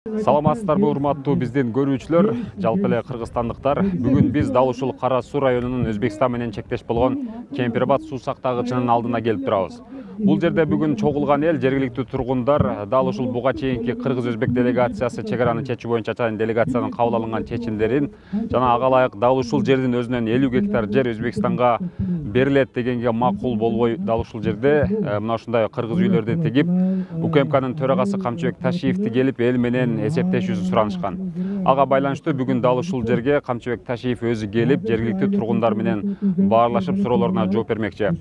Саламатсыздарбы урматтуу биздин көрүүчүлөр, жалпы эле кыргызстандыктар. Бүгүн биз Дал ушул Кара Суу районунун Өзбекстан менен чектеш болгон Кемпирабад суу сактагычынын алдына келип турабыз. Бул жерде бүгүн чогулган эл, жергиликтүү тургундар дал ушул буга чейинки кыргыз-өзбек делегациясы чек араны чечүү боюнча чачайын делегациянын кабыл алынган чечимдерин жана ага ылайык дал ушул жердин өзүнөн 50 гектар жер Өзбекстанга берилет дегенге макул болбой дал ушул жерде мына ушундай кыргыз үйлөрдү тигип УКМКнын төрагасы Камчыбек Ташиевди келип эл менен эсептешүүсүн суранышкан. Ага байланыштуу бүгүн дал ушул жерге Камчыбек Ташиев өзү келип, жергиликтүү тургундар менен баарлашып суроолоруна жооп бермекчи.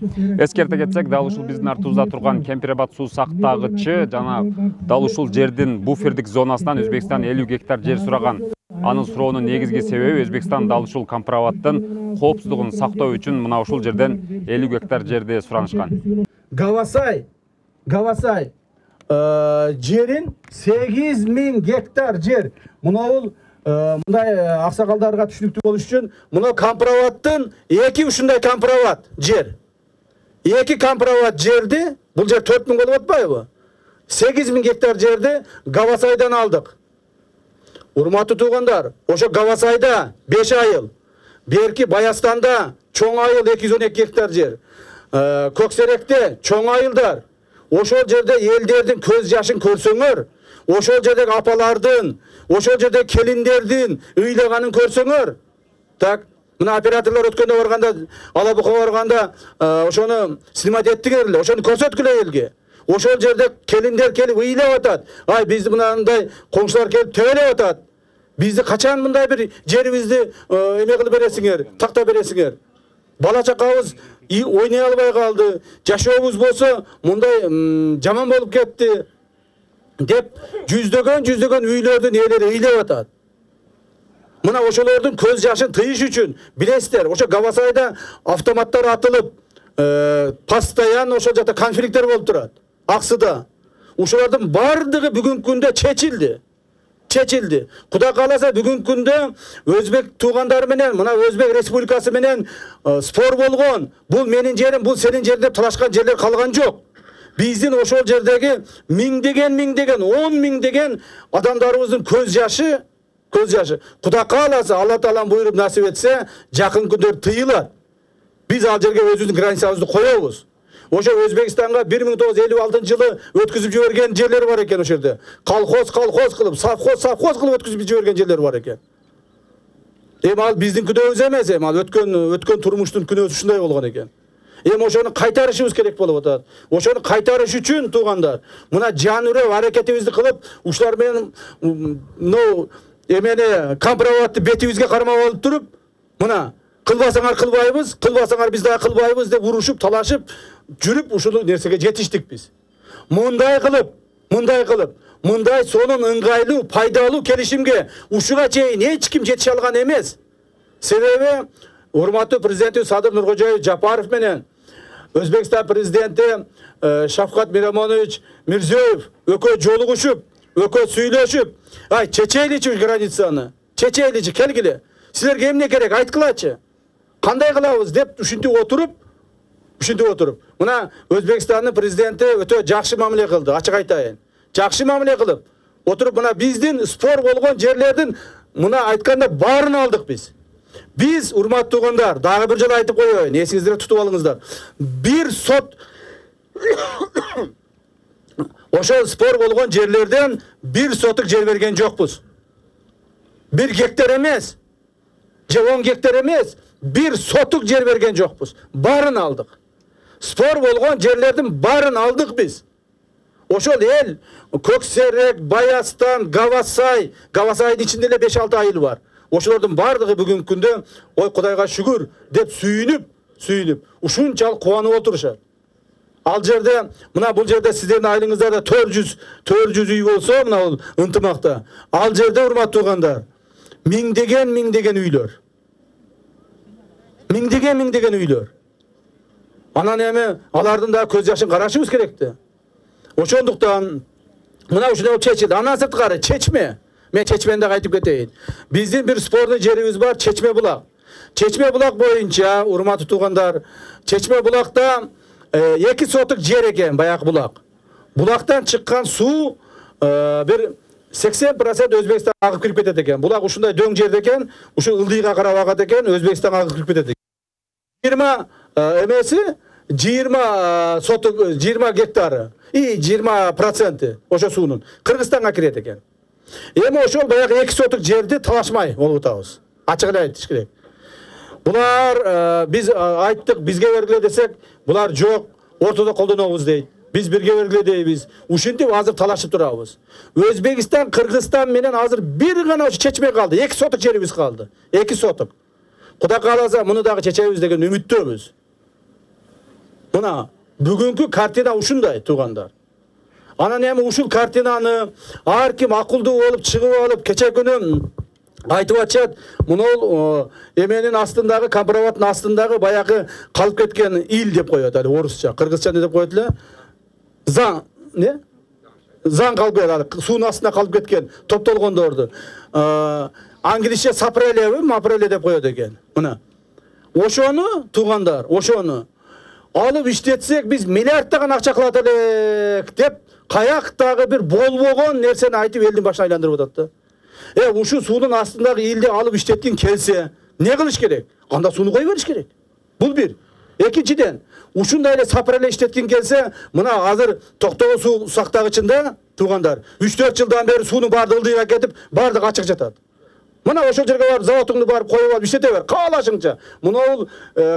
Эскерте кетсек, дал ушул биздин артыбызда турган Кемпирабад суу сактагычы жана дал ушул жердин буфердик зонасынан Өзбекстан 50 гектар жер сураган. Анын суроонун негизги себеби Өзбекстан дал ушул Кампирабадтын коопсуздугун сактоо үчүн мына ушул жерден 50 гектар жерди суранышкан. Gavasay жерин 8000 гектар жер. Мынау мындай аксакалдарга түшүнүктүү болуш үчүн мына Кампирабадтын эки ушундай Кампирабад жер. Эки Кампирабад жерди, бул жер 4000 болуп атпайбы? 8000 гектар жерди Гавасайдан алдык. Урматтуу туугандар, ошо Гавасайда 5 айыл, берки Баястанда чоң айыл 212 гектар жер. Көксеректе чоң айылдар. Ошол жерде элдердин көз жашын көрсөңөр, ошол жердеги апалардын, ошол жерде келиндердин ыйлаганын көрсөңөр. Так, мына операторлор өткөндө барганда, Алабукага барганда, ошону снимать эттиңер эле, ошону көрсөткүлө элге. Ошол жерде келиндер келип ыйлап атат. Ай, бизди мындай коңшулар келип төбөлөп атат. Бизди качан мындай бир жерибизди эме кылып бересиңер, такта бересиңер. Бала чакабыз ойнай албай калды. Жашообуз болсо мындай жаман болуп кетти деп жүздөгөн үйлөрдүн ээлери ыйлап атат. Мына ошолордун көз жашын тыйыш үчүн билесиздер, ошо Гавасайда автоматтар атылып, постоянно ошол жакта конфликттер болуп турат. Аксыда. Ошолордун бардыгы бүгүнкү күндө чечилди. Кудай кааласа бүгүнкү күндө өзбек туугандары менен, мына Өзбек Республикасы менен спор болгон. Бул менин жерим, бул сенин жериң деп талашкан жерлер калган жок. Биздин ошол жердеги миңдеген, 10 миңдеген адамдарыбыздын көз жашы. Кудай кааласа, Алла Таалам буйруп насип этсе, жакын күндөр тыйылат. Биз ал жерге өзүбүздүн границабызды коебуз. Ошо Өзбекстанга 1956 жылы өткүзүп жиберген жерлер бар экен ошол жерде. Колхоз кылып, совхоз кылып өткүзүп жиберген жерлер бар экен. Эми ал биздин күнөөбүз эмес, эми ал өткөн турмуштун күнөөсү ушундай болгон экен. Эми ошону кайтарышыбыз керек болуп атат. Ошону кайтарыш үчүн туугандар, мына жаныбек аракетибизди кылып, ушулар менен эмени Кампирабадты бетибизге кармап алып туруп, мына кылбасаңар кылбайбыз, кылбасаңар биз дагы кылбайбыз деп урушуп, талашып жүрүп ушул нерсеге жетиштик биз. Мындай кылып, мындай сонун ыңгайлуу, пайдалуу келишимге ушуга чейин эч ким жетише алган эмес. Себеби урматтуу президенти Садыр Нуркожоев Жапаров менен Өзбекстан президенти Шавкат Миромонович Мирзиёев экөө жолугушуп, экөө сүйлөшүп, ай чечейличи границаны, чечейличи келгиле. Силерге эмне керек, айткылачы. Кандай кылабыз деп ушинтип отуруп, мына Өзбекстандын президенти өтө жакшы мамиле кылды, ачык айтайын. Жакшы мамиле кылып, отуруп мына биздин спор болгон жерлердин мына айтканда баарын алдык биз. Биз, урматтуу туугандар, дагы бир жолу айтып коеюн, эсиңизде тутуп алыңыздар. Бир сот ошол спор болгон жерлерден бир сотук жер берген жокпуз. 1 гектар эмес, же 10 гектар эмес, бир сотук жер берген жокпуз. Барын алдык. Спор болгон жерлердин барын алдык биз. Ошол эл Көксерек, Баястан, Гавасайдын ичинде эле 5-6 айыл бар. Ошолордун бардыгы бүгүнкү күндө ой Кудайга шүгүр деп сүйүнүп, ушунчалык кубанып отурушат. Ал жерде, мына бул жерде сиздердин айылыңыздарда 400 үй болсо, мына бул ынтымакта. Ал жерде урматтуу туугандар, миңдеген үйлөр. Миңдеген үйлөр. Анан эми алардын да көз жашын карашыбыз керекти. Ошондуктан мына ушундай чечилди. Андан сырткары чечме. Мен чечмени да айтып кетейин. Биздин бир спорный жерибиз бар, Чечме булак. Чечме булак боюнча, урматтуу туугандар, Чечме булакта 2 сотук жер экен, баягы булак. Булактан чыккан суу бир 80% Özbekistan agып кирип кетет экен. Булак ушундай дөң жерде экен, ушу ылдыйга карап агат экен, Өзбекстан агып кирип кетет экен. 20 эмеси 20 сотук 20 гектары и 20% ошо суунун Кыргызстанга кирет экен. Эми ошол баягы 2 сотук жерди талашмай болуп атабыз. Ачык эле айтыш керек. Булар биз айттык, бизге бергиле десек, булар жок, ортодо колдонобуз дейт. Биз бирге бергиле дейбиз. Ушинтип азыр талашып турабыз. Өзбекистан, Кыргызстан менен азыр бир гана ошо чечмей калды. 2 сотук жерибиз калды. 2 сотук. Кудай кааласа муну дагы чечебиз деген үмүттөбүз. Мына бүгүнкү картина ушундай, туугандар. Анан эми ушул картинаны ар ким акылдуу болуп чыгып алып кече күнү айтып атышат, мунул эменин астындагы, компроваттын астындагы баягы калып кеткен ил деп коет эле орусча. Кыргызча деп коет эле? Заң, не? Заң калып кеткен, суунун астында калып кеткен топтолгондорду. Англисче сапрелеби, мапреле деп коет экен. Мына. Ошону, туугандар, ошону алып иштетсек биз миллиардтаган акча кылат элек деп каяктагы бир болбогон нерсени айтып элдин башын айландырып атат да. Ушу суунун астындагы илди алып иштеткин келсе, не кылыш керек? Анда сууну кое бериш керек. Бул бир. Экинчиден, ушундай эле сапреле иштеткин келсе, мына азыр Токтогул суу сактагычында, туугандар, 3-4 жылдан бери суунун баардыгы ылдыйга кетип, баардыгы ачык жатат. Мына ошол жерге барып заводуңду барып коюп алып иштете бер, каалашыңча. Мына бул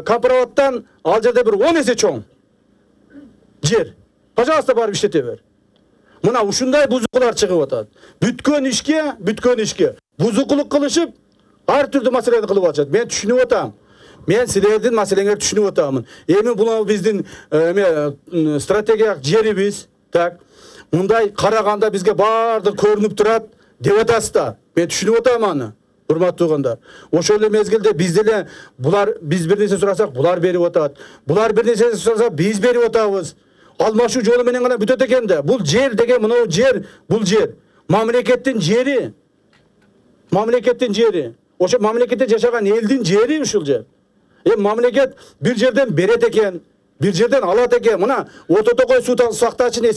компроваттан ал жерде бир 10 эсе чоң жер. Пожалуйста, барып иштете бер. Мына ушундай бузукулар чыгып атат. Бүткөн ишке бузукулук кылышып, ар түрдүү маселени кылып атышат. Мен түшүнүп атам. Мен силердин маселеңерди түшүнүп атамын. Эми бул биздин стратегиялык жерибиз, так. Мындай караганда бизге баардык көрүнүп турат деп атасыздар. Мен түшүнүп атам аны. Урматтуу туугандар. Ошол эле мезгилде биз деле биз бир нерсе сурасак, булар берип атат. Булар бир нерсе сураса, биз берип атабыз. Алмашуу жолу менен гана бүтөт экен да. Бул жер деген мына жер, бул жер мамлекеттин жери. Мамлекеттин жери. Ошо мамлекетте жашаган элдин жери ушул жер. Мамлекет бир жерден берет экен, бир жерден алат экен. Мына Ототокой суу сактагычынын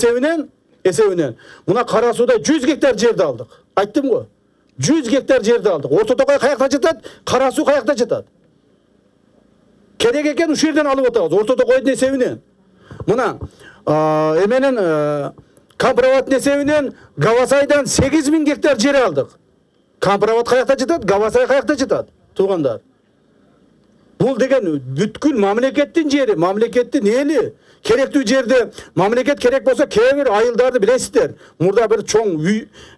эсебинен мына Кара сууда 100 гектар жерди алдык. Айттым го. 100 гектар жерди алдык. Ототокой каякта жатат, Кара суу каякта жатат. Керек экен ушул жерден алып атабыз, Ототокойдун эсебинен. Мына эменин компроваттын эсебинен Гавасайдан 8000 гектар жер алдык. Компроват каякта жатат, Гавасай каякта жатат, туугандар. Бул деген бүткүл мамлекеттин жери, мамлекеттин эли. Керектүү жерде мамлекет керек болсо кээ бир айылдарды билесиздер. Мурда бир чоң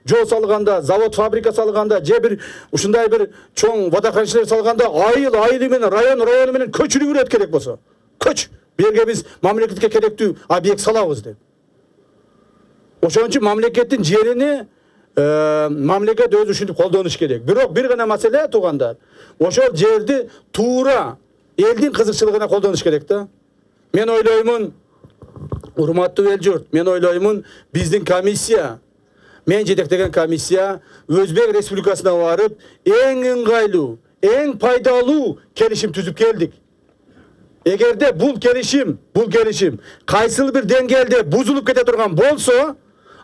жол салганда, завод, фабрика салганда, же бир ушундай бир чоң водохранилиштер салганда айыл менен, район менен көчүрүп берет керек болсо. Көч, берге биз мамлекетке керектүү объект салабыз деп. Ошон үчүн мамлекеттин жерини мамлекет өзү ушинтип колдонуш керек. Бирок бир гана маселе, туугандар. Ошол жерди туура элдин кызыкчылыгына колдонуш керек да. Мен ойлоймун, урматтуу эл журт, мен ойлоймун, биздин комиссия, мен жетектеген комиссия Өзбек Республикасына барып, эң ыңгайлуу, эң пайдалуу келишим түзүп келдик. Эгерде бул келишим кайсыл бир деңгээлде бузулуп кете турган болсо,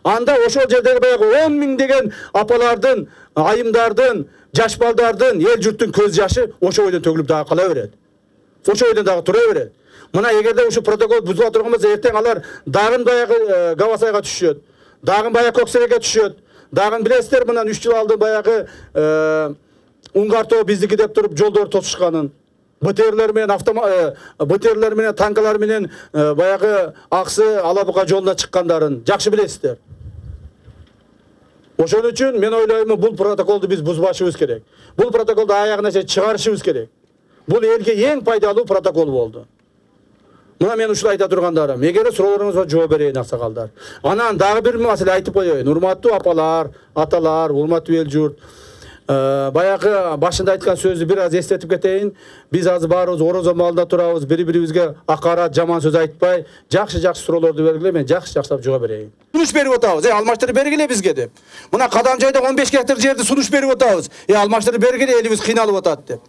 анда ошол жердеги баягы 10 000 деген апалардын, айымдардын, жаш балдардын, эл журттун көз жашы ошол бойдон төгүлүп дагы кала берет. Ошол бойдон дагы тура берет. Мына эгерде ушу протокол бузула турган болсо, эртең алар дагы баягы Гавасайга түшөт, дагы баягы Көксерекке түшөт, дагы билесиздер, мындан 3 жыл алдын баягы Уңгартоо биздики деп туруп жолдор тосушканын. БТРлер менен танкалар менен баягы Аксы Алабука жолуна чыккандарын жакшы билесиздер. Ошон үчүн мен ойлоймун, бул протоколду биз бузбашыбыз керек. Бул протоколду аягына чейин чыгарышыбыз керек. Бул элге эң пайдалуу протокол болду. Мына мен ушул айта тургандарым. Эгер суроолоруңузга жооп берейин, аксакалдар. Анан дагы бир маселе айтып коеюн. Урматтуу апалар, аталар, урматтуу эл журт. Баягы башында айткан сөздү бир аз эстетип кетейин. Биз азыр баарыбыз орозо маалында турабыз, бири-бирибизге акарат, жаман сөз айтпай, жакшы суроолорду бергиле, мен жакшы-жакшылап жооп берейин. Сунуш берип атабыз, алмаштырып бергиле бизге деп. Мына Кадамжайда 15 гектар жерди сунуш берип атабыз. Алмаштырып бергиле, элибиз кыйналып атат деп.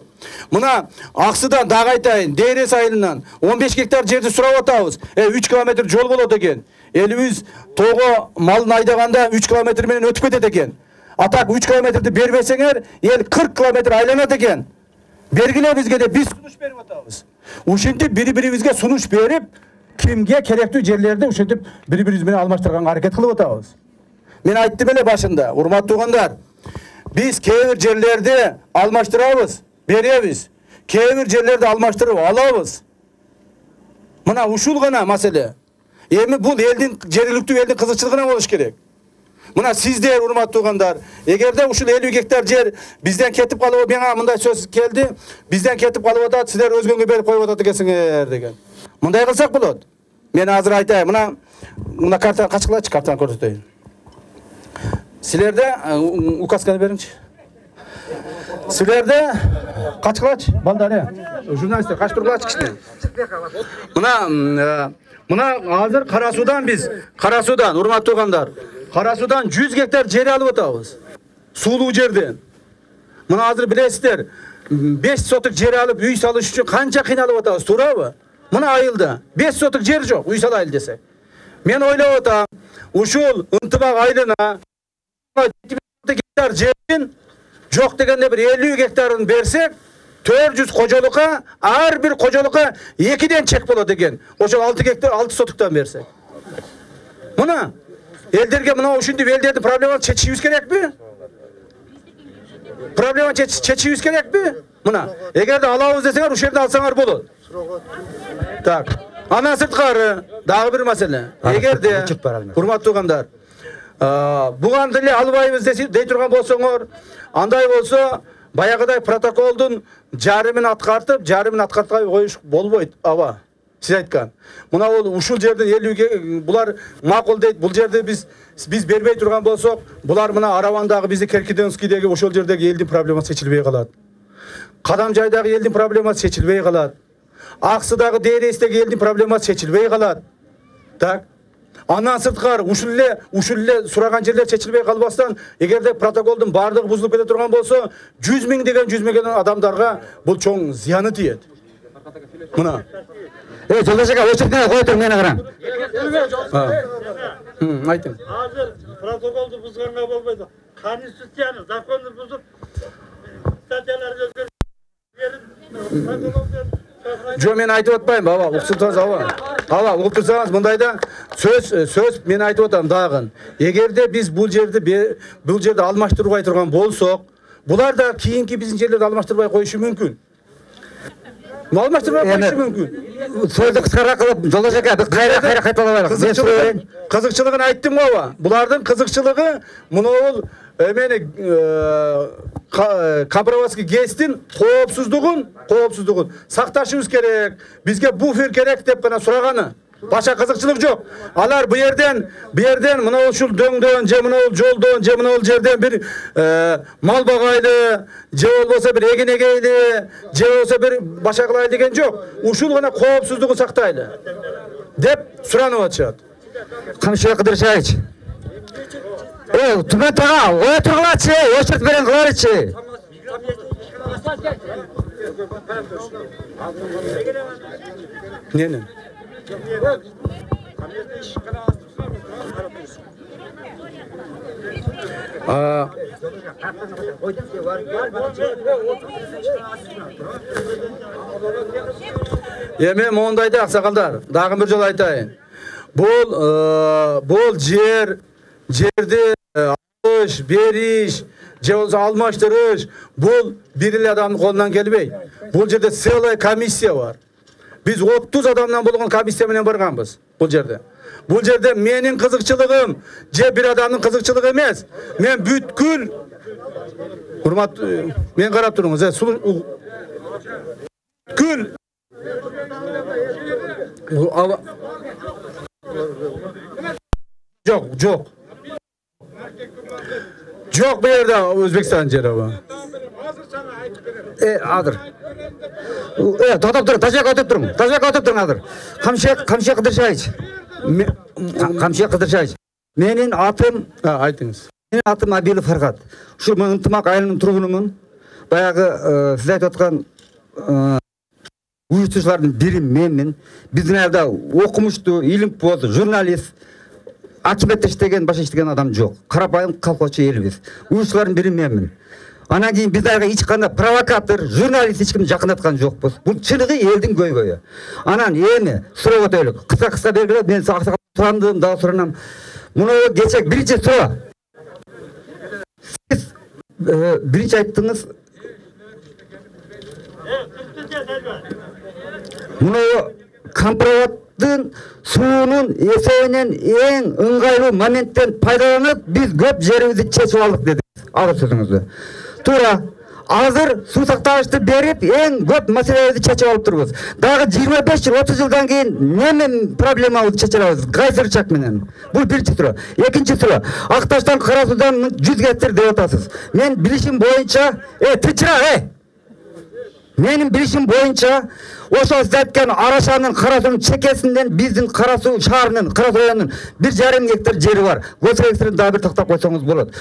Мына Аксыдан дагы айтайын, Дээрес айылынан 15 гектар жерди сурап атабыз. 3 километр жол болот экен. Элибиз тоого малын айдаганда 3 километр менен өтүп кетет экен. Атак 3 километрді бербесеңер, ел 40 километр айланады екен. Бергіле бізге де біз сунуш беріп атабыз. Ушинтип бири-бирибизге сунуш беріп, кимге керектүү жерлерди ушинтип бири-бирибиз менен алмаштырганга аракет кылып атабыз. Мен айттым эле башында, урматтуу туугандар, biz kee bir yerlerde almaştırabız, berебиз. Kee bir yerlerde almaştırıp alabız. Mına uşul gana mesele. Эми бул элдин жергиликтүү элдин кызыкчылыгына болуш керек. Мына сиздер урматтуу туугандар, эгерде ушул 50 гектар жер бизден кетип калып, мага мындай сөз келди, бизден кетип калып атат, силер өзгөнгө берип коюп атат экенсиңер деген. Мындай кылсак болот. Мен азыр айтайын, мына картаны качкылачы, картаны көрсөтөйүн. Силерде указканы бериңчи. Силерде качкылачы, балдар, журналисттер качтыргылачы кичине. Мына азыр Карасудан биз, Карасудан, урматтуу туугандар, Карасудан 100 гектар жер алып атабыз. Сулуу жерден. Мына азыр билесиздер, 5 соток жер алып үй салыш үчүн канча кыйналып атабыз, туурабы? Мына айылда 5 соток жер жок, үй салайын десек. Мен ойлоп атам, ушул ынтымак айылына 70 гектар жерин жок дегенде bir 50 гектарын берсек, 400 кожолукка, ар бир кожолукка 2ден чек болот экен. Ошол 6 гектар 6 сотуктан берсек. Мына элдерге мына ушинтип элдердин проблемасын чечишибиз керекпи? Проблема чечишибиз керекпи? Мына эгерде алабыз десеңер, ушул жерде алсаңар болот. Так. Андан сырткары дагы бир маселе. Эгерде урматтуу туугандар, буган деле албайбыз дей турган болсоңор, андай болсо, баягыдай протоколдун жарымын аткартпай коюш болбойт, аба. Сиз айткан. Мына ушул жерден 50 булар макул дейт. Бул жерде биз бербей турган болсок, булар мына Аравандагы бизди Керкиденскийдеги ошол жердеги элдин проблемасы чечилбей калат. Кадамжайдагы элдин проблемасы чечилбей калат. Аксыдагы Дээрестеги элдин проблемасы чечилбей калат. Так. Андан сырткары ушул эле сураган жерлер чечилбей калбастан, эгерде протоколдун бардыгы бузулуп кете турган болсо, 100 миңдеген адамдарга бул чоң зыяны тиет. Мына. Жолдошка, очередне кой тур, мени караң. Айтың. Азыр протоколду бузганга болбойт. Конституцияны, законду бузуп, статьяларды өзгөртүп Жо, мен айтып атпайм, баба, угуп турсаңыз, аба, угуп турсаңыз, мындайда сөз мен айтып атам дагы. Эгерде биз бул жерди алмаштырбай турган болсок, булар да кийинки биздин жерлерди алмаштырбай коюшу мүмкүн. Алмаштырбай коюшу мүмкүн. Сөздү кыскараак кылып, жолдошка, биз кайра кайталабайлы. Кызыкчылыгын айттым баба. Булардын кызыкчылыгы мына эмени Кабровский ГЭСтин коопсуздугун сакташыбыз керек. Бизге буфер керек деп гана сураганы. Башка кызыкчылык жок. Алар бу жерден мына ушул дөңдөн же мына жолдон же мына жерден бир мал багайлы, же болбосо бир эгин эгейли, же болбосо бир башка кылайлы деген жок. Ушул гана коопсуздугун сактайлы деп суранып атышат. Камшык Кыдыршаевич. Түмен тага, ой тургулачы, очерт берен кыларычы. Нени? Эми мондайды аксакалдар, дагы бир жолу айтайын. Бул жерди алыш, бериш, же болсо алмаштырыш, бул бир эле адамдын колунан келбейт. Бул жерде целая комиссия бар. Biz 30 adamdan болгон комиссия менен барганбыз бул жерде. Бул жерде менин кызыкчылыгым же бир адамдын кызыкчылыгы эмес. Мен бүткүл урмат мен карап туруңуз, бүткүл Жок. Жок бу жерде Өзбекстан жери аба. Адыр. Токтоп тур, тажак өтүп туруң азыр. Камшык Кыдыршаевич. Камшык Кыдыршаевич. Менин атым, айтыңыз. Менин атым Абилов Фаргат. Ушул мен ынтымак айылынын тургунумун. Баягы сиз айтып аткан уюштуруучулардын бири менмин. Биздин айылда окумуштуу, илим болду, журналист акибетте иштеген, башка иштеген адам жок. Карапайым колхозчу элбиз. Уюштуулардын бири менмин. Анан кийин биз ага эч кандай провокатор, журналист эч кимди жакындаткан жокпуз. Бул чыныгы элдин көйгөйү. Анан эми суроо өтөлүк. Кыска бергиле, мен аксакал сурандым, дагы суранам. Муну кече биринчи суроо. Сиз биринчи айттыңыз. Муну компроваттын суунун эсебинен эң ыңгайлуу моменттен пайдаланып, биз көп жерибизди чечип алдык дедиңиз. Агыр сөзүңүздү. Туура. Азыр суу сактагычты берип, эң көп маселелерди чечип алып турбуз. Дагы 25 жыл, 30 жылдан кийин неме проблемабызды чечерабыз? Кайсы рычаг менен? Бул биринчи суроо. Экинчи суроо. Акташтан Кара Суудан 100 гектар деп атасыз. Мен билишим боюнча, тычыра, менин билишим боюнча, ошо сиз айткан Арашанын Кара Суунун чекесинден биздин Кара Суу шаарынын, Кара Суу районунун 1,5 гектар жери бар. Госрегистрин дагы бир тактап койсоңуз болот.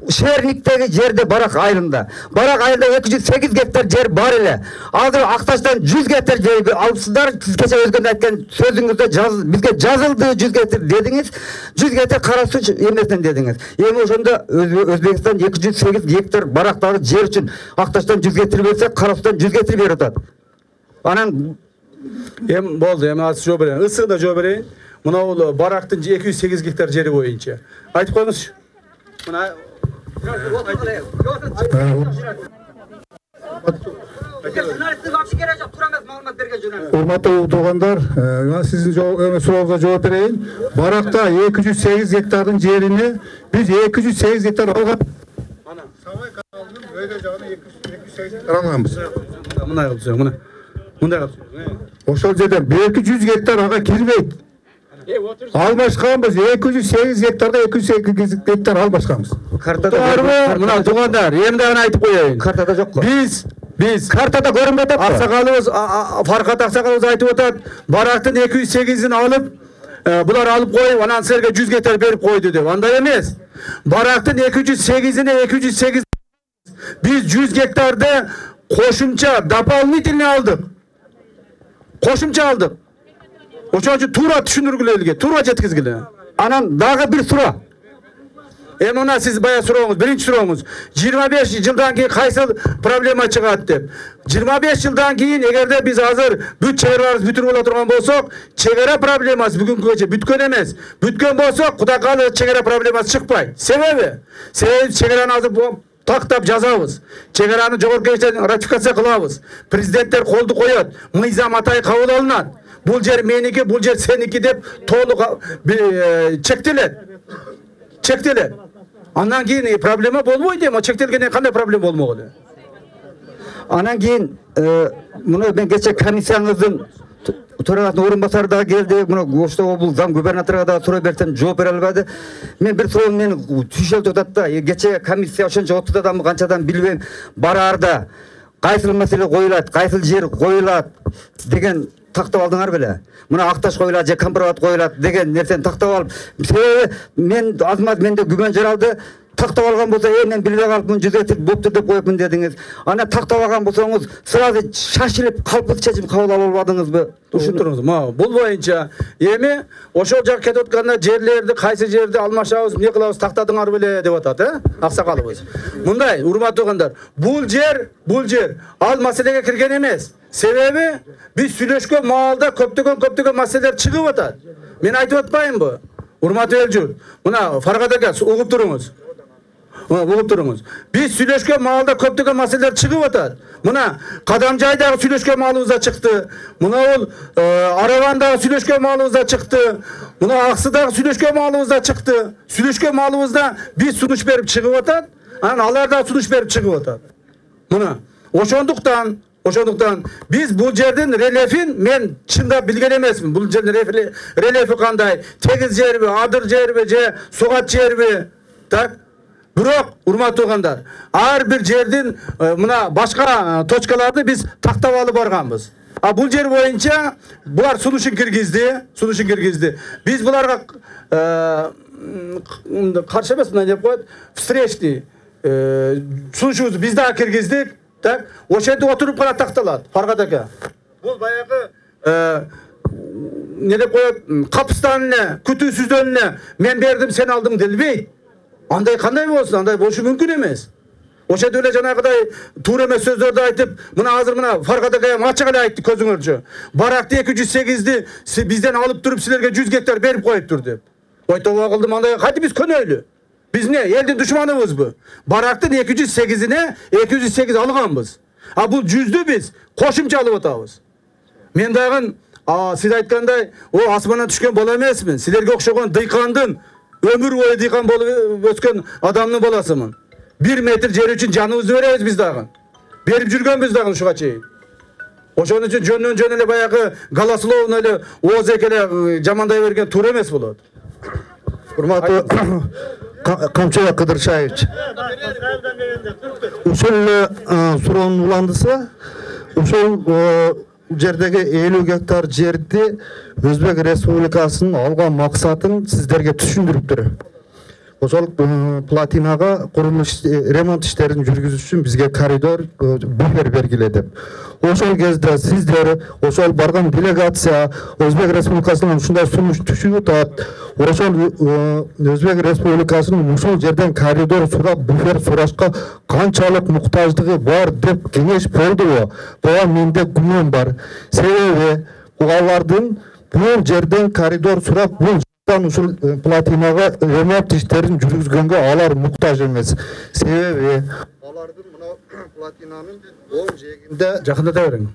Шерниктеги жерде Барак айылында. Барак айылында 208 гектар жер бар эле. Азыр Акташтан 100 гектар жер алыпсыздар. Сиз кече өзгөндө айткан сөзүңүздө бизге жазылды 100 гектар дедиңиз. 100 гектар Кара Суу эмесинен дедиңиз. Эми ошондо Өзбекстан 208 гектар Барактагы жер үчүн Акташтан 100 гектар берсе, Кара Суудан 100 гектар берип атат. Анан Эми болду, эми аз жооп берейин. Ысыгына жооп берейин. Мына бул Барактын 208 гектар жери боюнча. Айтып коюңузчу. Мына Урматтуу туугандар, сиздин сурооңузга жооп берейин. Баракта 208 гектардын жерини биз 208 гектар алган. Сабай каналынын өйдө жагына 208 гектар алганбыз. мындай кылып сөйлөң, мындай кылып сөйлөң. Ошол жерден 200 гектар ага кирбейт. Албашканбыз 208 гектарда 208 гектар албашканбыз. Картада мына туугандар, эми дагы айтып коеюн. Картада жок го. Биз Картада көрүнбөй атат. аксакалыбыз, Фаркат аксакалыбыз айтып атат, Барактын 208-ин алып, булар алып коюп, анан силерге 100 гектар берип койду деп. Андай эмес. Барактын 208-ине 208 биз 100 гектарды кошумча дополнительный алдык. Кошумча алдык. Ошон үчүн туура түшүндүргүлө элге, туура жеткизгиле. Анан дагы бир суроо. Эми мына сиз бая сурооңуз, биринчи сурооңуз, 25 жылдан кийин кайсы проблема чыгат деп. 25 жылдан кийин эгерде биз азыр бүт чегераларыбыз бүтүр боло турган болсок, чегара проблемасы бүгүнкүгө бүткөн эмес. Бүткөн болсок, Кудай кааласа чегара проблемасы чыкпайт. Себеби чегараны азыр тактап жазабыз. Чегараны жогорку кеңештен ратификация кылабыз. Президенттер колду коет, мыйзам атай кабыл алынат. Бул жер меники, бул жер сеники деп толук чектелет. Андан кийин проблема болбойт эми, чектелгенден кандай проблема болмок эле. Анан кийин муну мен кече комиссияңыздын төрагасынын орун басары дагы келди. Муну Ош облус зам губернаторуга дагы суроо берсем жооп бере албады. Мен бир суроо мени түйшөлтүп атат да. Кече комиссия ошончо 30 адамы канчадан билбейм бараарда кайсыл маселе коюлат, кайсыл жер коюлат деген тактап алдыңар беле. Мына Акташ коюлат же компроват коюлат деген нерсени тактап алып, себеби мен азмат менде күмөн жаралды. Тактап алган болсо, мен билбей калыпмын, 100 гектар болуптур деп коюпмун дедиңиз. Ана тактап алган болсоңуз, сразу шашылып калпсыз чечим кабыл алып албадыңызбы? Ушунтуруңуз. Бул боюнча эми ошол жак кетип атканда жерлерди, кайсы жерди алмашабыз, эмне кылабыз, тактадыңар беле деп атат, аксакалыбыз. Мындай, урматтуу туугандар, бул жер ал маселеге кирген эмес. Себеби биз сүйлөшкөн маалда көптөгөн маселелер чыгып атат. Мен айтып атпаймынбы? Урматтуу эл журт. Мына Фаркат ака, угуп туруңуз. Биз сүйлөшкөн маалда көптөгөн маселелер чыгып атат. Мына Кадамжайдагы сүйлөшкөн маалыбызда чыкты. Мына бул Аравандагы сүйлөшкөн маалыбызда чыкты. Мына Аксыдагы сүйлөшкөн маалыбызда чыкты. Сүйлөшкөн маалыбызда биз сунуш берип чыгып атат. Анан алар да сунуш берип чыгып атат. Мына ошондуктан биз бул жердин рельефин мен чындап билген эмесмин. Бул жердин рельефи кандай? Тегиз жерби, адыр жерби же сугат жерби? Так? Бирок, урматтуу туугандар, ар бир жердин мына башка точкаларды биз тактап алып барганбыз. А бул жер боюнча булар сунушун киргизди. Биз буларга каршы эмес, мындай деп коет, встречный сунушубузду биз дагы киргиздик. Так, ошентип отуруп гана такталат, Фаркат ака. Бул баягы ne dep koyup kapıstanına, kütüsüzlönüne men berdim sen aldın delbeyt. Anday kanday bolsun, anday boluşu mümkün emes. Oşa öyle janagıday tuğra emes sözlerdi aytıp, mına hazır mına Farkadakaya açık ele aytты közüңөрчө. Barakta 208'di bizden alıp durup sizlerge 100 gektar berip koyup dur dep. Oytoba kıldım anday, hadi biz könöylü. Biz ne? Eldin düşmanımız bu. Baraktın 208'ine 208 alганбыз. A bu 100'dü biz koşumça alıp atабыз. Men dagın siz aytkanday o asmandan düşken bola emasmın. Sizlerge okşogon dıyqandın, ömür boyu dıyqan bolup ösken adamdын balasımın. 1 metr yer üçün canımızды berебиз biz dagın. Berip жүргөнбүz dagın uşuga çeyin. Oşonun üçün jönden ele bayakı Галасуловун ele oz ekele jamanday bergen tуура эмес болот. Урматтуу Камчыбек Кыдыршаевич. Ушул суроонун уландысы ушул жердеги 50 гектар жерди Өзбек Республикасынын алган максатын сиздерге түшүндүрүптүр. Ошол платинага курулуш ремонт иштерин жүргүзүш үчүн бизге коридор буфер бергиле деп. Ошол кезде сиздер ошол барган делегация Өзбек Республикасынан ушундай сунуш түшүп атат. Ошол Өзбек Республикасынын ушул жерден коридор сурап буфер сурашка канчалык муктаждыгы бар деп кеңеш болдубу? Буга менде күмөн бар. Себеби алардын бул жерден коридор сурап бул ушул платинага ремонт иштерин жүргүзгөнгө алар муктаж эмес. Себеби алардын мына платинанын оң жээгинде Жакындата бериң.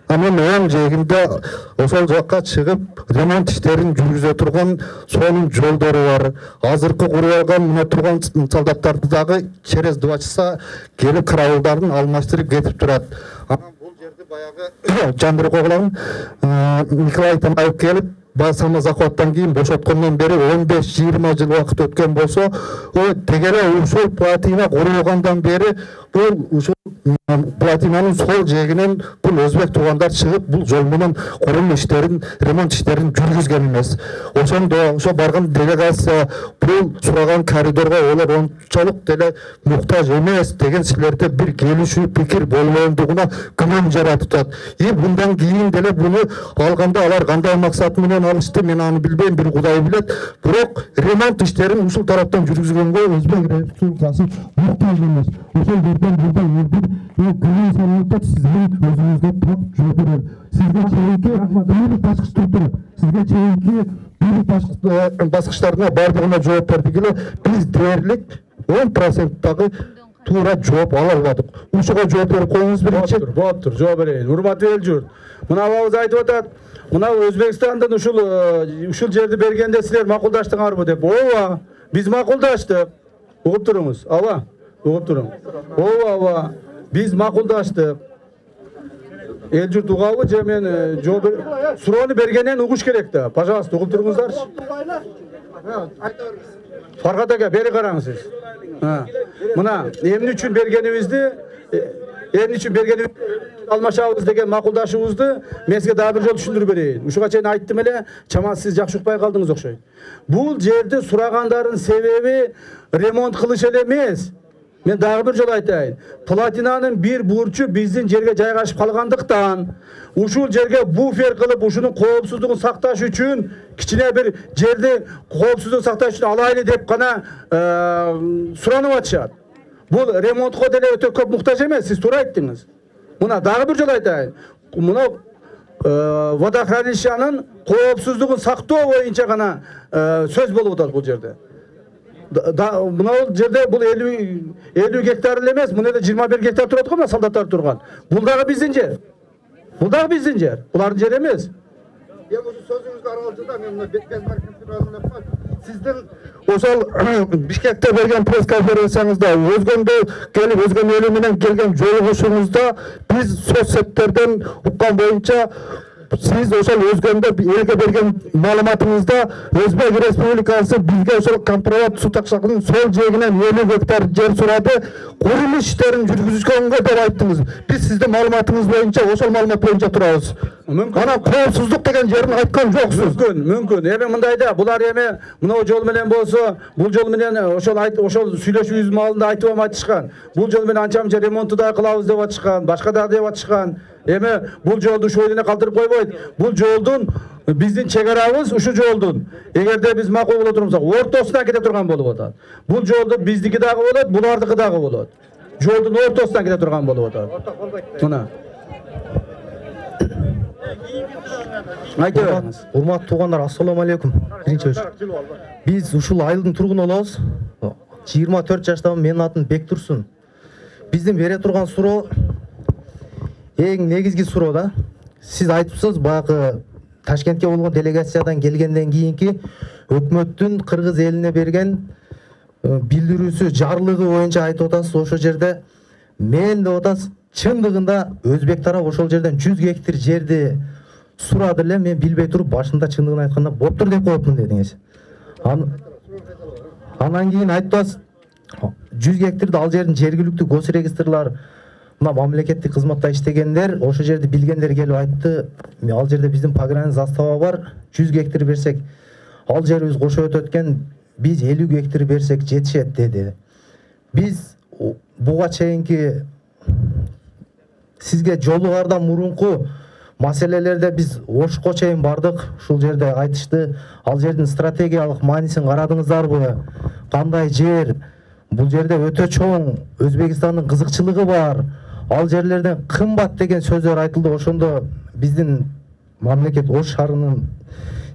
Анын оң жээгинде ошол жакка чыгып ремонт иштерин жүргүзө турган сонун жолдору бар. Азыркы куруп алган мына турган солдаттарды дагы через 2 часа келип карабылдарын алмаштырып кетип турат. Анан бул жерди баягы Жандыр Коглан Николай Тамаев келип Басама захваттан кийин бошоткондон бери 15-20 жыл убакыт өткөн болсо, тегеле ушул платина курулгандан бери бул ушул платинанын сол жээгинен бул өзбек туугандар чыгып бул жол менен курулуш иштерин, ремонт иштерин жүргүзгөн эмес. Ошондо ошо барган делегация бул сураган коридорго олар ончолук деле муктаж эмес деген силерде бир келишүү пикир болбогондугуна күмөн жаратып атат. Мындан кийин деле буну алганда алар кандай максат менен алышты, мен аны билбейм, бир Кудай билет. Бирок ремонт иштерин ушул тараптан жүргүзгөнгө Өзбек Республикасы муктаж эмес. Ошол жерден бурда күнү саналып сиздин өзүңүзгө топ жооп берет. Сизге чейинки бир баскычтыр. Сизге чейинки бир баскычтарына бардыгына жооп бердик эле. Биз дээрлик 10%дагы туура жооп ала албадык. Ушуга жооп берип коюңуз биринчи. Болуптур, жооп берейин. Урматтуу эл журт. Мына абабыз айтып атат. Мына Өзбекстандан ушул жерди бергенде силер макулдаштыңарбы деп. Ооба, биз макулдаштык. Угуп туруңуз. Ооба, угуп туруң. Ооба, биз макулдаштык. Эл журт угабы же мен жооп суроону бергенен угуш керек да. Пожалуйста, угуп туруңуздарчы. Farkadaga beri karаңыз siz. Мына эмне үчүн бергенибизди алмашабыз деген макулдашуубузду мен сизге дагы бир жолу түшүндүрүп берейин. Ушуга чейин айттым эле, чаман сиз жакшы укпай калдыңыз окшойт. Бул жерди сурагандардын себеби ремонт кылыш эле эмес. Мен дагы бир жолу айтайын. Платинанын бир бурчу биздин жерге жайгашып калгандыктан, ушул жерге буфер кылып, ушунун коопсуздугун сакташ үчүн, кичине бир жерди коопсуздугун сакташ үчүн алайлы деп гана суранып атышат. Бул ремонтко деле өтө көп муктаж эмес, сиз туура айттыңыз. Мына дагы бир жолу айтайын. Мына водохранилищанын коопсуздугун сактоо боюнча гана сөз болуп атат бул жерде. Мына жерде бул 50 гектар эле эмес, мына 21 гектар турат го, мына солдаттар турган. Бул дагы биздин жер. Бул дагы биздин жер. Булардын жери эмес. Эми ушу сөзүңүздү аралжыда мен мына беткен маркетинг сиздин ошол Бишкекте берген пресс конференцияңызда өзгөндө келип өзгөн эле менен келген жолугушуңузда биз соц сеттерден уккан боюнча siz ошол өзгөндө элге берген маалыматыңызда Өзбек Республикасы бизге ошол компромат суу такшакынын сол жээгинен 50 гектар жер сурады, курулуш иштерин жүргүзгөнгө деп айттыңыз. Биз сиздин маалыматыңыз боюнча ошол маалымат боюнча турабыз. Анан коопсуздук деген жерин айткан жоксуз. Мүмкүн. Эми мындайда, булар эми мына жол менен болсо, бул жол менен ошол сүйлөшүүбүз маалында айтып атышкан. Бул жол менен анча-мынча ремонтту да кылабыз деп атышкан, башка да деп атышкан. Эми бул жолду ушул эле калтырып койбойт. Бул жолдун Биздин чегарабыз ушу жолдун эгерде биз макул боло турсак ортосуна кете турган болуп атат. Бул жолду биздики дагы болот, булардыкы дагы болот. Жолдун ортосуна кете турган болуп атат. Мына. Айта бериңиз. Урматтуу туугандар, ассаламу алейкум. Биринчи биз ушул айылдын тургуну болобуз. 24 жаштамын, менин атым Бектурсун. Биздин бере турган суроо эң негизги суроо да. Сиз айтыпсыз, баягы Ташкентке болгон делегациядан келгенден кийинки өкмөттүн кыргыз элине берген билдирүүсү, жарлыгы боюнча айтып атасыз. Ошол жерде мен деп атасыз, чындыгында өзбек тарап ошол жерден 100 гектар жерди сурады эле, мен билбей туруп башында чындыгын айтканда болуптур деп коюпмун дедиңиз. Анан кийин айтасыз, 100 гектарды ал жердин жергиликтүү госрегистрлар, мына мамлекеттик кызматта иштегендер, ошол жерди билгендер келип айтты, ал жерде биздин пограничный застава бар, 100 гектар берсек, ал жерибиз кошо өтөт экен, биз 50 гектар берсек жетишет деди. Биз буга чейинки сизге жолугардан мурунку маселелерде биз Ошко чейин бардык. Ушул жерде айтышты, ал жердин стратегиялык маанисин карадыңыздарбы? Кандай жер? Бул жерде өтө чоң Өзбекстандын кызыкчылыгы бар. Ал жерлерден кымбат деген сөздөр айтылды. Ошондо биздин мамлекет Ош шаарынын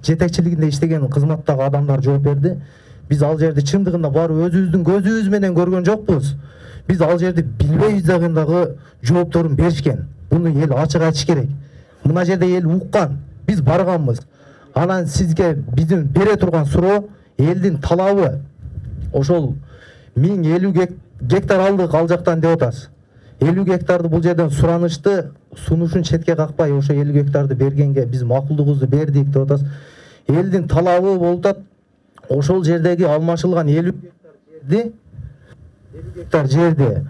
жетекчилигинде иштеген кызматтагы адамдар жооп берди. Биз ал жерди чындыгында барып өзүбүздүн көзүбүз менен көргөн жокпуз. Биз ал жерди билбейбиз дегендагы жоопторун беришкен. Буну эл ачык айтыш керек. Мына жерде эл уккан, биз барганбыз. Анан сизге биздин бере турган суроо, элдин талабы. Ошол 1050 гектар алдык ал жактан деп атасыз. 50 гектарды бул жерден суранышты, сунушун четке какпай ошо 50 гектарды бергенге биз макулдугубузду бердик деп атасыз. Элдин талабы болуп атат. Ошол жердеги алмашылган 50 гектар жерди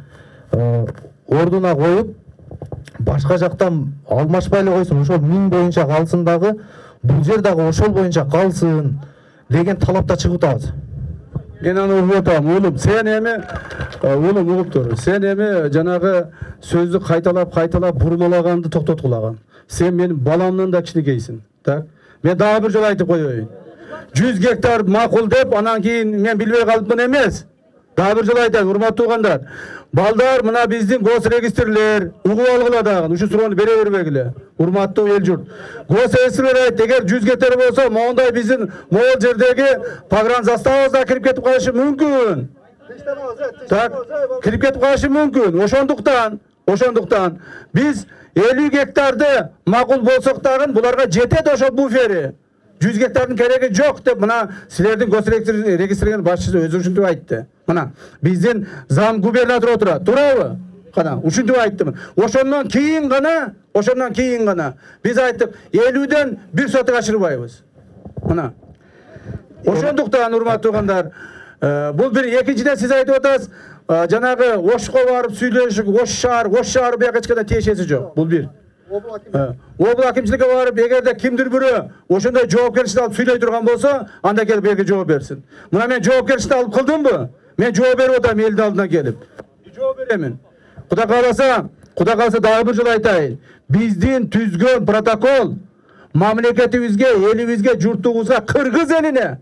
ордуна коюп, башка жактан алмашпай эле койсун, ошол 1000 боюнча калсын дагы, бул жер дагы ошол боюнча калсын деген талапта чыгып атабыз. Мен аны угуп атам, улум, сен эми улум угуп тур. Сен эми жанагы сөздү кайталап бурмалаганды токтоткулаган. Сен менин баламдан да кичинекейсиң. Так? Мен дагы бир жолу айтып коеюн. 100 гектар макул деп, анан кийин мен билбей калыпмын эмес. Дагы бир жолу айтайын, урматтуу туугандар. Балдар, мына биздин госрегистрлер угуп алгыла дагы, ушу суроону бере бербегиле. Урматтуу эл журт. Госрегистрлер айтты, эгер 100 гектар болсо, моундай биздин могул жердеги погран заставабызга кирип кетип калышы мүмкүн. Так, кирип кетип калышы мүмкүн. Ошондуктан биз 50 гектарды макул болсок дагы буларга жетет ошол буфери. 100 гектардын кереги жок деп мына силердин госрегистрдин башчысы өзү ушинтип айтты. Мына биздин зам губернатор отурат, туурабы? Кана ушинтип айттым. Ошондон кийин гана биз айттык 50ден 1 соток ашырбайбыз. Мына ошондуктан урматтуу туугандар, бул бир экинчиден сиз айтып атасыз, жанагы Ошко барып сүйлөшүп, Ош шаар бияка эч кандай тиешеси жок. Бул бир. Обул акимчиликке барып, эгерде кимдир бирөө ошондой жоопкерчиликти алып сүйлөй турган болсо, анда келип берге жооп берсин. Мына мен жоопкерчиликти алып кылдымбы? Мен жооп берип атам элдин алдына келип. Жооп беремин. Кудай кааласа дагы бир жолу айтайын. Биздин түзгөн протокол мамлекетибизге, элибизге, журтубузга, кыргыз элине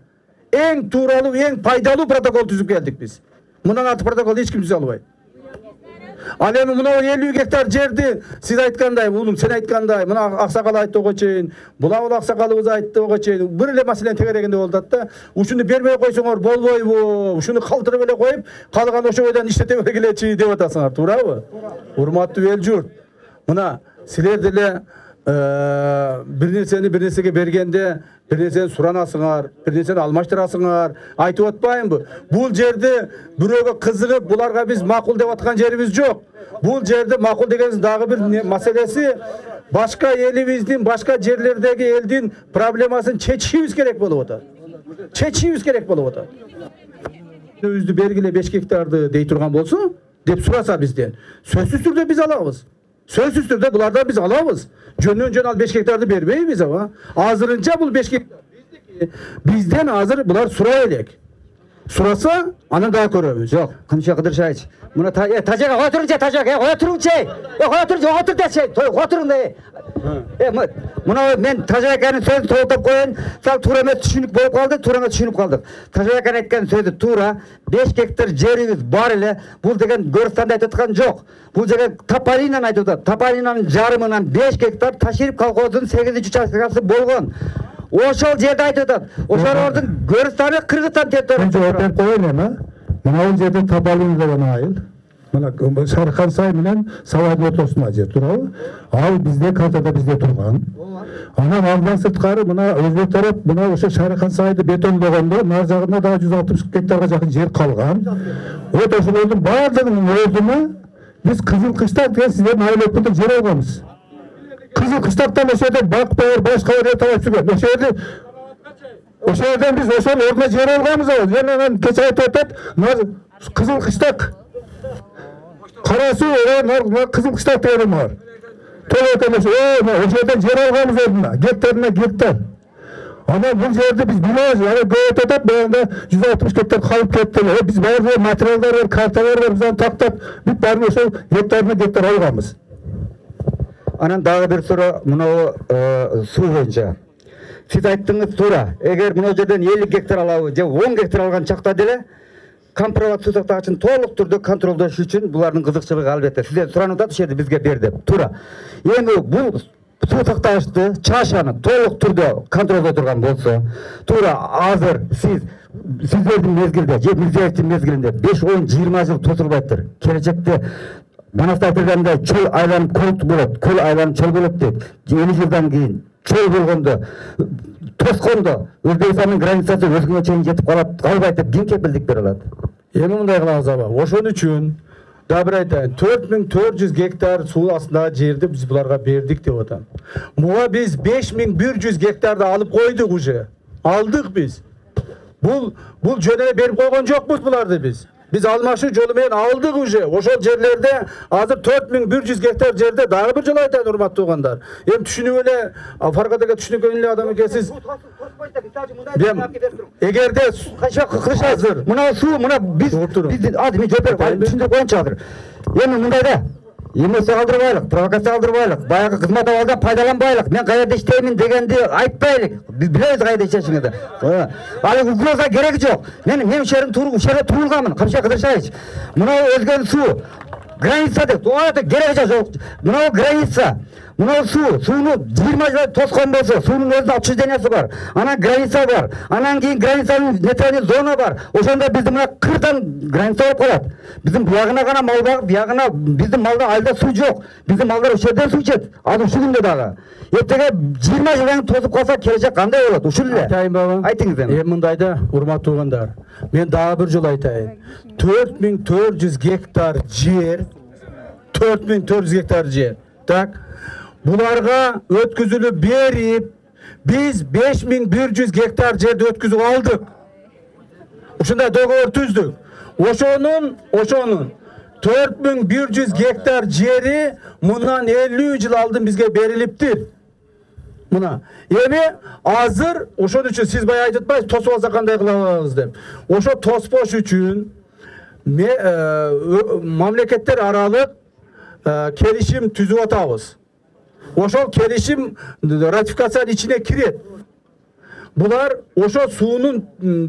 эң тууралуу, эң пайдалуу протокол түзүп келдик биз. Мындан артык протокол эч ким түзө албайт. Ал эми мына 50 гектар жерди сиз айткандай, улум сен айткандай, мына аксакал айтты ого чейин, була аксакалыбыз айтты ого чейин, бир эле маселени тегерегенде болуп атат да. Ушуну бербей койсоңор болбойбу? Ушуну калтырып эле коюп, калган ошо бойдон иштете бергилечи деп атасыңар, туурабы? Урматтуу эл журт. Мына силер деле бир нерсеге бергенде бир нерсени суранасыңар, бир нерсени алмаштырасыңар, айтып атпайынбы? Бул жерди бирөөгө кызыгып, буларга биз макул деп аткан жерибиз жок. Бул жерди макул дегенибиз дагы бир маселеси, башка элибиздин, башка жерлердеги элдин проблемасын чечишибиз керек болуп атат. Өзү бергиле 5 гектарды дей турган болсо, деп сураса бизден, сөзсүз түрдө биз алабыз. Сөзсүз түрдө булардан биз алабыз. Жөнөн ал 5 гектарды бербейбиз аба. Азырынча бул 5 гектар бизден азыр булар сурай элек. Сураса, анан дагы көрөбүз. Жок, Кымча Кыдыршаевич. Мына тажага отурунчу, отур дечи. Отуруң да. Mına men Tajakanın sözü to'xtatib qo'ying. Sal to'g'ri emas tushunib bo'lib qoldi, to'g'ri emas tushunib qoldik. Tajakan aytgan so'zi to'g'ri. 5 gektar jeringiz bor ele, bu degan Go'ristanda aytayotgan yo'q. Bu degan Tapalinan aytadi. Tapalinanın jarımından 5 gektar Tashrif kolxozunun 8-uchastkasi bo'lgan. Oşol жерде айтады. Ошол ордун Go'ristani Кыргызстан территориясы. Жооп берип коеюн эми. Мына бул жерде Tapalin деген айыл. Мына Шархан сай менен Савайдын ортосунда жер турабы? Ал бизде картада бизде турган. Анан алдан сырткары мына өзбек тарап мына ошо Шархан сайды бетондогондо нар жагында дагы 160 гектарга жакын жер калган. Вот ошолордун баардыгынын ордуна биз Кызыл Кыштак деген сиздердин айыл өкмөтүн жер алганбыз. Кызыл Кыштактан ошол жерде бак-баар башка жер таап жүргөн. Ошол жерден биз ошол ордуна жер алганбыз. Жана кече айтып атат, Кызыл Кыштак Карасуу Кызыл Кыштак деген бар. Ошол жерден жер алганбыз ордуна, гектарына гектар. Ана бул жерде биз билебиз, ана көйөт атат, баягында 160 гектар калып кетти. Биз баардык материалдар бар, карталар бар, биз аны тактап, бүт баарын ошол гектарына гектар алганбыз. Анан дагы бир суроо мынау суу боюнча. Сиз айттыңыз туура. Эгер мына жерден 50 гектар алабы же 10 гектар алган чакта деле Компровод суу сактагычын толук түрдө контролдош үчүн булардын кызыкчылыгы албетте. Сиздер суранып атат, ошерде бизге бер деп. Туура. Эми бул суу сактагычты, чашаны толук түрдө контролдо турган болсо, туура азыр сиздердин мезгилде, же Мирзиевдин мезгилинде 5-10-20 жыл тосулбайттыр. Келечекте Манастай айтылгандай чөл айланып колт болот, көл айланып чөл болот дейт. 50 жылдан кийин чөл болгондо, тоскондо Өзбекстандын границасы өзгөгө чейин жетип калбайт деп ким кепилдик бере алат? Эми мындай кылабыз аба. Ошон үчүн да бир айтайын, 4400 гектар суу астындагы жерди биз буларга бердик деп атам. Буга биз 5100 гектарды алып койдук уже. Алдык биз. Бул жөнөй берип койгон жокпуз буларды биз. Biz almaşı jolu менен aldık уже. Ошол жерлерде азыр 4100 гектар жерде дагы бир жолу айтайын, урматтуу угандар. Эми түшүнүп эле Фаркадага түшүнүп эле адам экенсиз. Эгерде азыр мына суу мына биз азыр мен жооп берип түшүндүрүп коеюнчу азыр. Эми мындайда эмесе калтырбайлык, провокация калтырбайлык, баягы кызмат абалдан пайдаланбайлык. Мен кайерде иштеймин дегенди айтпайлык. Биз билебиз кайерде иштешиңизди. Ал угроза кереги жок. Мен ушерде турулганмын, Камшат Кыдыршаевич. Мына өзгөн суу граница деп, кереги жок. Мына граница. Мына сууну 20 жыл тоскон болсо, суунун өзүнүн отчуждениясы бар. Анан граница бар. Анан кийин границанын нейтральный зона бар. Ошондо биздин мына кырдан граница болуп калат. Биздин буягына гана мал багып, биягына биздин малда айылда суу жок. Биздин малдар ошол жерден суу ичет. Азыр ушул күндө дагы. Эртеге 20 жылдан тосуп калса келечек кандай болот? Ушул эле. Айтайын баба. Айтыңыз эми. Эми мындайда, урматтуу угандар. Мен дагы бир жолу айтайын. 4400 гектар жер, 4400 гектар жер. Так. Bularga ötküzülüp berip, biz 5100 gektar жерди ötküzüp aldık. Uşunday dogovor түздүk. Oşonun 4100 gektar jeri mundan 50 yıl aldın bizge beriliptir. Muna. Emi azır, oşon üçün siz bayağı aytpaysiz, tosup alsa kanday kılabız dep. Oşo tospoş üçün mamleketler aralık kelişim tüzüp atabız. Oşol kelişim ratifikasiyanın içine kiret. Bular oşo suunun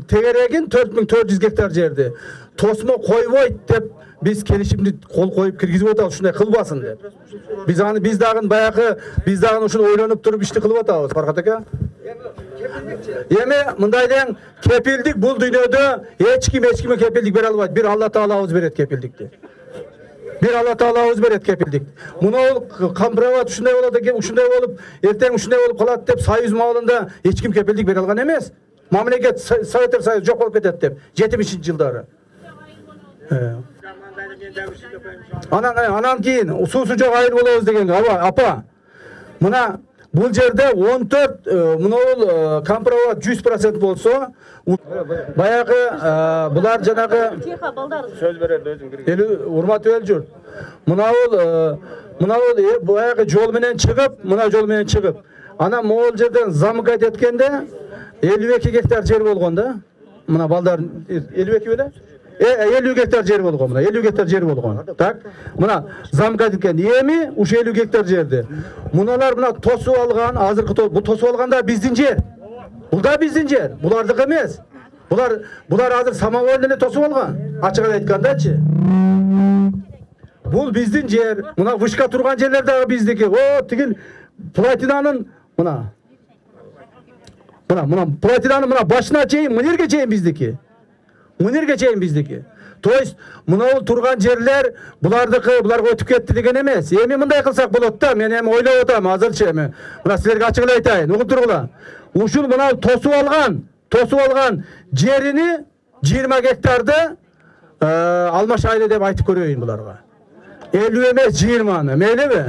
tegeregin 4400 gektar жерди tosma koyboyt dep biz kelişimni kol koyup kirgizip atabız, şunday kılbasın dep. Biz dagы uşunu oylanyp turup işti kılıp atabız Farkat aka. Emi mınday deň kepildik bul dünýede hiç kime kepildik bere albayt. Bir Allah Taala beret kepildikti. Bir Allah Taala beret kepildik. Muna Компровод ушундай болот экен, ушундай болуп, эртең ушундай болуп калат деп Союз маалында эч ким кепилдик бере алган эмес. Мамлекет Советтер Союзу жок болуп кетет деп 70-жылдары. Анан кийин суусу жок айыл болобуз деген апа. Мына бул жерде 14 мына Компровод 100% болсо, баягы булар жанагы сөз берет өзүң кирген. Урматтуу эл журт. Мына баягы жол менен чыгып, анан могул жерден замыкать эткенде 52 гектар жер болгон да. Мына балдар 52 беле? 50 гектар жер болгон, мына 50 гектар жер болгон. Так, мына замка диккен эми ушу 50 гектар жерди. Муналар мына тосуп алган, азыркы бул тосуп алганда биздин жер. Бул да биздин жер, булардыкы эмес. Булар азыр самовольно эле тосуп алган. Ачык айткандачы. Бул биздин жер. Мына вышка турган жерлер дагы биздики. О, тигил платинанын мына платинанын мына башына чейин, мынерге чейин биздики. Мынерге чейин биздики. То есть мына турган жерлер булардыкы, буларга өтүп кетти деген эмес. Эми мындай кылсак болот да, мен эми ойлоп атам азырчы эми. Мына силерге ачык эле айтайын, угуп тургула. Ушул мына тосуп алган жерини 20 гектарды алмашайлы деп айтып көрөйүн буларга. 50 эмес 20, мейлиби?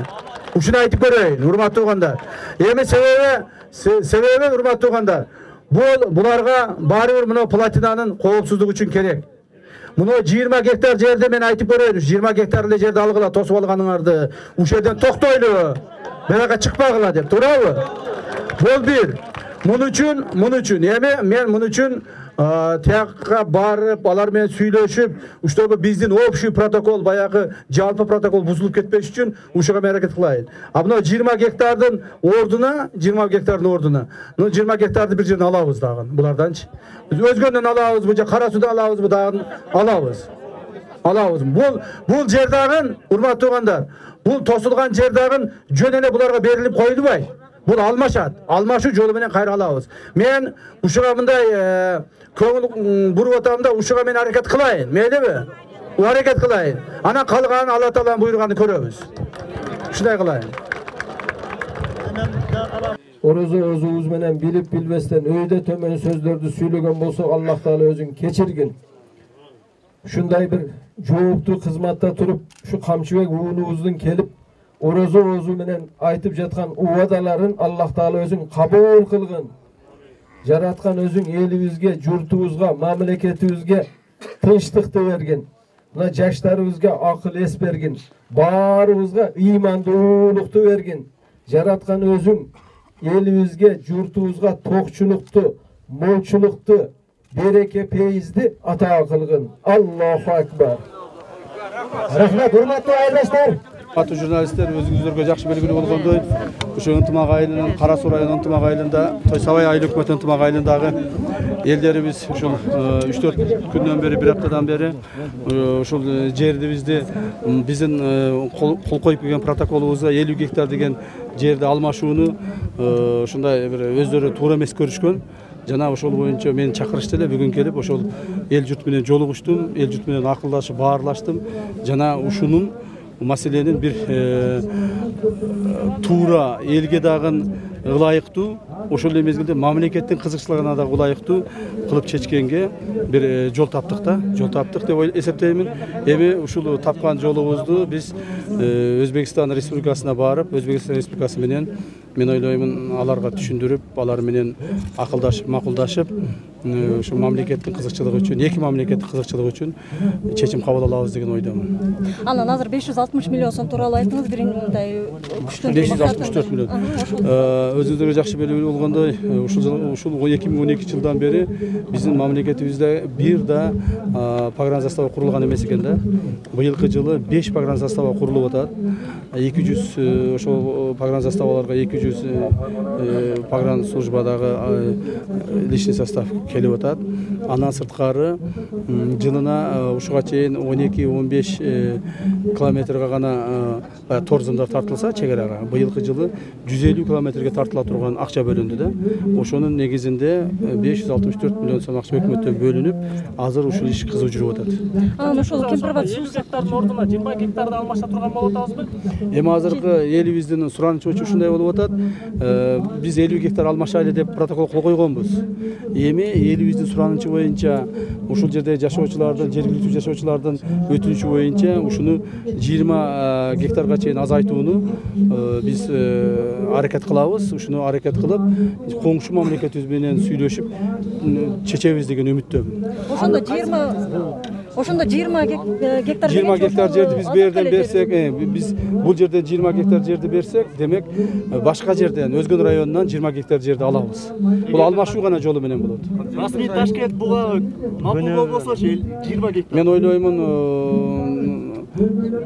Ушуну айтып көрөйүн, урматтуу туугандар. Эми себеби урматтуу туугандар. Буларга баары бир мына платинанын коопсуздугу үчүн керек. Мына 20 гектар жерди мен айтып көрөйүн. 20 гектар эле жерди алгыла, тосуп алганыңарды. Ушул жерден токтойлу. Буяка чыкпагыла деп, туурабы? Бул бир. Мун үчүн эми мен мун үчүн тияққа барып, алар менен сүйлөшүп, уштогу биздин общий протокол, баягы жалпы протокол бузулуп кетпеш үчүн ушуга мен аракет кылайын. А мына 20 гектардын ордуна, 20 гектарды бир жерден алабыз дагы, буларданчы. Биз өзгөндөн алабыз, бу Кара Суудан алабыз, дагы алабыз. Бул жер дагы, урматтуу туугандар, бул тосулган жер дагы жөн эле буларга берилип койдубай. Бул алмашат. Алмашу жолу менен кайра алабыз. Мен ушуга мындай көңүл буруп атам да, ушуга мен аракет кылайын. Мейлиби? Аракет кылайын. Анан калганын Алла Тааланын буйруганын көрөбүз. Ушундай кылайын. Орозо өзүбүз менен билип билбестен өйдө төмөн сөздөрдү сүйлөгөн болсок, Аллах Таала өзүн кечиргин. Ушундай бир жооптуу кызматта туруп, ушу Камчыбек уулубуздун келип орозо өзү менен айтып жаткан убадаларын Аллах Таала өзүн кабыл кылгын. Жараткан өзүң элибизге, журтубузга, мамлекетибизге тынчтыкты берген. Мына жаштарыбызга акыл эс берген. Баарыбызга ыймандуулукту берген. Жараткан өзүң элибизге, журтубузга токчулукту, молчулукту, береке пейизди ата кылгын. Аллаху акбар. Рахмат, урматтуу айылдаштар. Аты журналисттер өзүңүздөргө жакшы белгилүү болгондой, ушу ынтымак айылынын Кара Суу районунун ынтымак айылында, Той Сабай айыл өкмөтүнүн ынтымак айылындагы элдерибиз ушул 3-4 күндөн бери, бир аптадан бери ушул жерибизди биздин кол коюп келген протоколубузда 50 гектар деген жерди алмашууну ушундай бир өздөрү туура эмес көрүшкөн. Жана ошол боюнча мени чакырышты эле, бүгүн келип ошол эл журт менен жолугуштум, эл журт менен акылдашып, баарлаштым. Жана ушунун маселенин бир туура элге дагы ылайыктуу, ошол эле мезгилде мамлекеттин кызыкчылыгына да ылайыктуу кылып чечкенге бир жол таптык деп эсептеймин. Эми ушул тапкан жолубузду биз Өзбекстан Республикасына барып, Өзбекстан Республикасы менен мен ойлоймун аларга түшүндүрүп, алар менен акылдашып, макулдашып, ушу мамлекеттин кызыкчылыгы үчүн, эки мамлекеттин кызыкчылыгы үчүн чечим кабыл алабыз деген ойдомун. Анан азыр 560 миллион сом тууралуу айттыңыз, бир мындай күчтүү 564 миллион. Өзүңүздөргө жакшы белгилүү болгондой, ушул 2012 жылдан бери биздин мамлекетибизде бир да погранзастава курулган эмес экен да. Быйылкы жылы 5 погранзастава курулуп атат. 200 ошол погранзаставаларга 200 погран службадагы личный состав келип атат. Андан сырткары жылына ушуга чейин 12-15 километрге гана торзундар тартылса чегарага, быйылкы жылы 150 километрге тартыла турган акча бөлүндү да. Ошонун негизинде 564 миллион сом акча өкмөттөн бөлүнүп, азыр ушул иш кызуу жүрүп атат. Анан ошол Кемпирбат суу гектардын ордуна 20 гектарды алмаша турган болуп атабызбы? Эми азыркы элибиздин суранычы ушундай болуп атат. Биз 50 гектар алмашайлы деп протокол кол койгонбуз. Эми элибиздин суранычы боюнча ушул жерде жашоочулардын, жергиликтүү жашоочулардын өтүнүчү боюнча ушуну 20 гектарга чейин азайтууну биз аракет кылабыз. Ушуну аракет кылып, коңшу мамлекетибиз менен сүйлөшүп чечебиз деген үмүттөмүн. Ошондо ошондо 20 гектар 20 гектар жерди биз бу жерден берсек, биз бул жерден 20 гектар жерди берсек, демек башка жерден, Өзгөн районунан 20 гектар жерди алабыз. Бул алмашуу гана жолу менен болот. Расмий Ташкент буга макул болбосочу 20 гектар. Мен ойлоймун,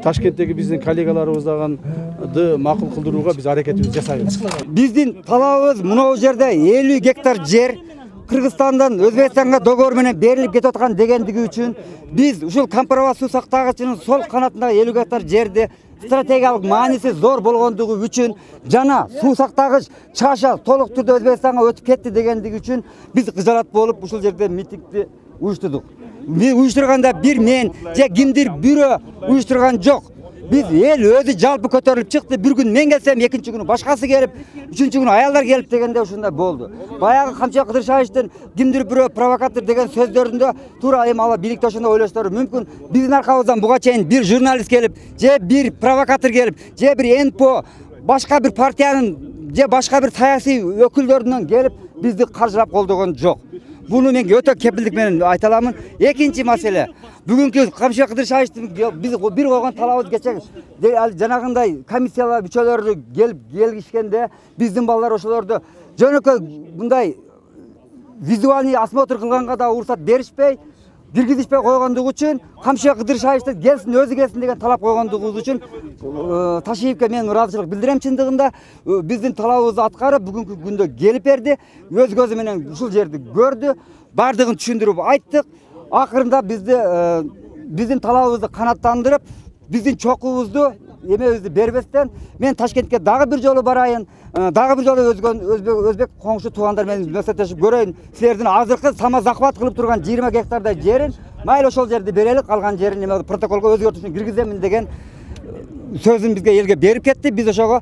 Ташкенттеги биздин коллегаларыбыз дагы макул кылдырууга биз аракетибизди жасайбыз. Биздин талабыбыз мынау жерде 50 гектар жер Кыргызстандан Өзбекстанга договор менен берилип кетип аткан дегендиги үчүн биз ушул Кампирабад суу сактагычынын сол канатындагы 50 гектар жерди стратегиялык мааниси зор болгондугу үчүн жана суу сактагыч чаша толук түрдө Өзбекстанга өтүп кетти дегендиги үчүн биз кыжалат болуп ушул жерде митингди уюштурдук. Уюштурганда бир мен же кимдир бирөө уюштурган жок. Biz el özü жалпы көтөрүлүп чыкты. Bir gün men келсем, экинчи күнү башкасы келип, үчүнчү күнү аялдар келип дегенде ушундай болду. Баягы Камчы Кыдыршаевичтин кимдир бирөө провокатор деген сөздөрүндө туура эми ала бийликте ошондой ойлоштору мүмкүн. Биздин аркабыздан буга чейин бир журналист келип, же бир провокатор келип, же бир НПО, башка бир партиянын, же башка бир саясий өкүлдөрүнөн келип бизди каржылап колдогон жок. Bunu men öte kepildik менен айта аламын. Экинчи маселе. Бүгүнкү Камчы Кыдыршаевичтин биз бир койгон талабыбыз кече жанагындай комиссиялар мүчөлөрү келишкенде биздин балдар ошолорду жөнөкөй мындай визуальный осмотр кылганга да уруксат беришпей, киргизишпей койгондугу үчүн Камчы Кыдыршаевич келсин, өзү келсин деген талап койгондугубуз үчүн Ташиевке мен ыраазычылык билдирем. Чындыгында биздин талабыбызды аткарып бүгүнкү күндө келип берди. Өз көзү менен ушул жерди көрдү. Бардыгын түшүндүрүп айттык. Акырында биздин талабыбызды канаттандырып, биздин чокубузду эмебизди бербестен мен Ташкентке дагы бир жолу барайын, дагы бир жолу өзбек коңшу туугандар менен маселешип көрөйүн. Силердин азыркы самозахват кылып турган 20 гектардай жерин майыл ошол жерди берели, калган жерин эме протоколго өзгөртүүсүн киргиземин деген сөзүн бизге элге берип кетти. Биз ошого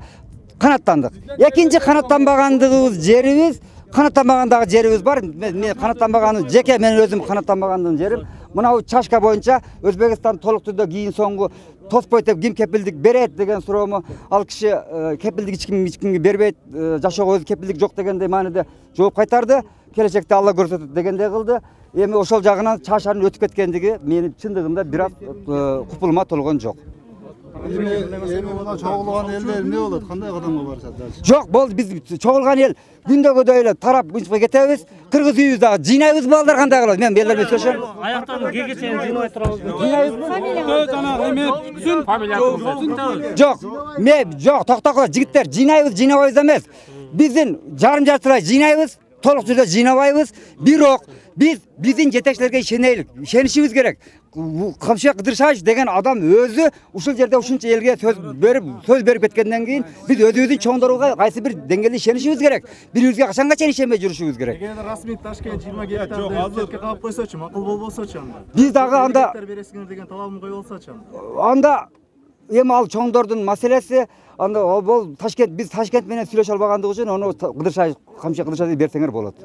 канаттандык. Экинчи канаттанбагандыгыбыз жерибиз, канаттанбагандагы жерибиз бар. Мен канаттанбаганы жеке мен өзүм канаттанбагандын жерим. Мынау чашка боюнча Өзбекстан толук түрдө кийин соңгу тоспойт деп ким кепилдик берет деген суроому ал киши кепилдик эч кимге бербейт, жашоого өзү кепилдик жок дегендей мааниде жооп кайтарды. Келечекте Алла көрсөтөт дегендей кылды. Эми ошол жагынан чашанын өтүп кеткендиги мени чындыгында бир аз купулума толгон жок. Эми мына чогулган элдер эмне болот? Кандай кадамга барышат дальше? Жок, болду, биз чогулган эл күндөгүдөй эле тарап мынча кетебиз. Кыргыз үйүбүз дагы жыйнайбыз, балдар кандай кылат? Мен элдер менен сөйлөшөм. Аяктан кеге чейин жыйнабай турабыз. Жыйнайбызбы? Жок, токтогула жигиттер, жыйнабайбыз эмес. Биздин жарым жартылай жыйнайбыз, толук түрдө жыйнабайбыз. Бирок биздин жетекчилерге ишенишибиз керек. Камчы Кыдыршаевич деген адам өзү ушул жерде ушунча элге сөз берип кеткенден кийин биз өзүбүздүн чоңдорго кайсы бир деңгээлде ишенишибиз керек. Бирибизге качанга чейин ишенбей жүрүшүбүз керек. Эгер расмий Ташкент 20 гектарды четке калып койсочу, макул болбосочу анда. Биз дагы анда бересиңер деген талабын коюп алсачы анда. Анда эми ал чоңдордун маселеси, анда бул Ташкент, биз Ташкент менен сүйлөшө албагандыгы үчүн аны Камчы Кыдыршаевич берсеңер болот.